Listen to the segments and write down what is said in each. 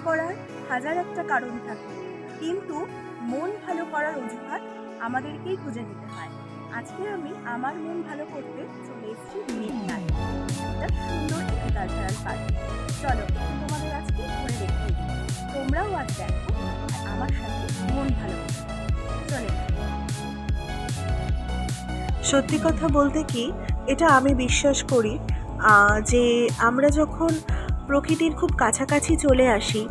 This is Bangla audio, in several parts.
করার হাজার একটা কারণ থাকে, কিন্তু মন ভালো করার অজুহাত আমাদেরকেই খুঁজে নিতে হয়। আজকে আমি আমার মন ভালো করতে চলে এসেছি মেঘনায়, একটা সুন্দর এগ্রিকালচারাল পার্কে। চলো একটু তোমাদের আজকে ঘুরে দেখিয়ে দিই। তোমরাও আজ দেখো আর আমার সাথে মন ভালো করো। চলে সত্যি কথা বলতে কি, এটা আমি বিশ্বাস করি যে আমরা যখন প্রকৃতির খুব কাছাকাছি চলে আসি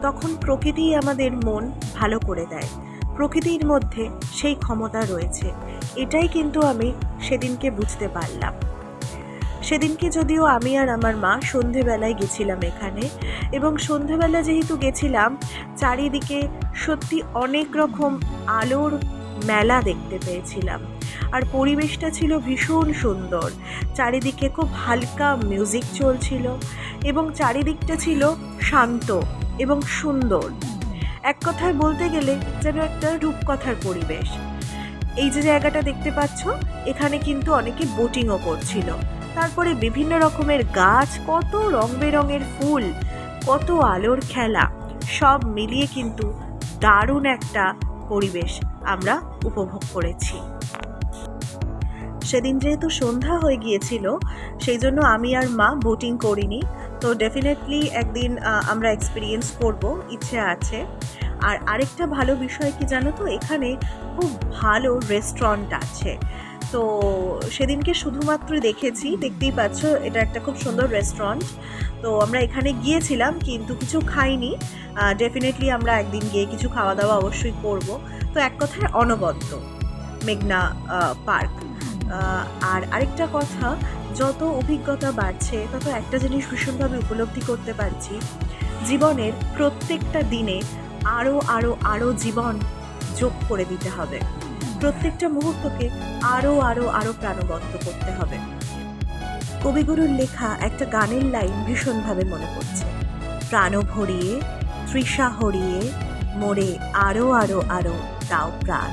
তখন প্রকৃতিই আমাদের মন ভালো করে দেয়। প্রকৃতির মধ্যে সেই ক্ষমতা রয়েছে, এটাই কিন্তু আমি সেদিনকে বুঝতে পারলাম। সেদিনকে যদিও আমি আর আমার মা সন্ধেবেলায় গেছিলাম এখানে, এবং সন্ধেবেলা যেহেতু গেছিলাম চারিদিকে সত্যি অনেক রকম আলোর মেলা দেখতে পেয়েছিলাম। আর পরিবেশটা ছিল ভীষণ সুন্দর, চারিদিকে খুব হালকা মিউজিক চলছিল এবং চারিদিকটা ছিল শান্ত এবং সুন্দর। এক কথায় বলতে গেলে যেন একটা রূপকথার পরিবেশ। এই যে জায়গাটা দেখতে পাচ্ছ, এখানে কিন্তু অনেকে বোটিংও করছিল। তারপরে বিভিন্ন রকমের গাছ, কত রং বেরঙের ফুল, কত আলোর খেলা, সব মিলিয়ে কিন্তু দারুণ একটা পরিবেশ আমরা উপভোগ করেছি। সেদিন যেহেতু সন্ধ্যা হয়ে গিয়েছিল সেই জন্য আমি আর মা বোটিং করিনি, তো ডেফিনেটলি একদিন আমরা এক্সপিরিয়েন্স করব, ইচ্ছে আছে। আর আরেকটা ভালো বিষয় কি জানো তো, এখানে খুব ভালো রেস্টুরেন্ট আছে। তো সেদিনকে শুধুমাত্র দেখতেই পাচ্ছ এটা একটা খুব সুন্দর রেস্টুরেন্ট। তো আমরা এখানে গিয়েছিলাম কিন্তু কিছু খাইনি। ডেফিনেটলি আমরা একদিন গিয়ে কিছু খাওয়া দাওয়া অবশ্যই করব। তো এক কথায় অনবদ্য মেঘনা পার্ক। আর আরেকটা কথা, যত অভিজ্ঞতা বাড়ছে তত একটা জিনিস ভীষণভাবে উপলব্ধি করতে পারছি, জীবনের প্রত্যেকটা দিনে আরও আরও আরও জীবন যোগ করে দিতে হবে, প্রত্যেকটা মুহূর্তকে আরও আরও আরও প্রাণবন্ত করতে হবে। কবিগুরুর লেখা একটা গানের লাইন ভীষণভাবে মনে পড়ছে, প্রাণ ভরিয়ে তৃষা হরিয়ে মোরে আরও আরও আরও দাও প্রাণ।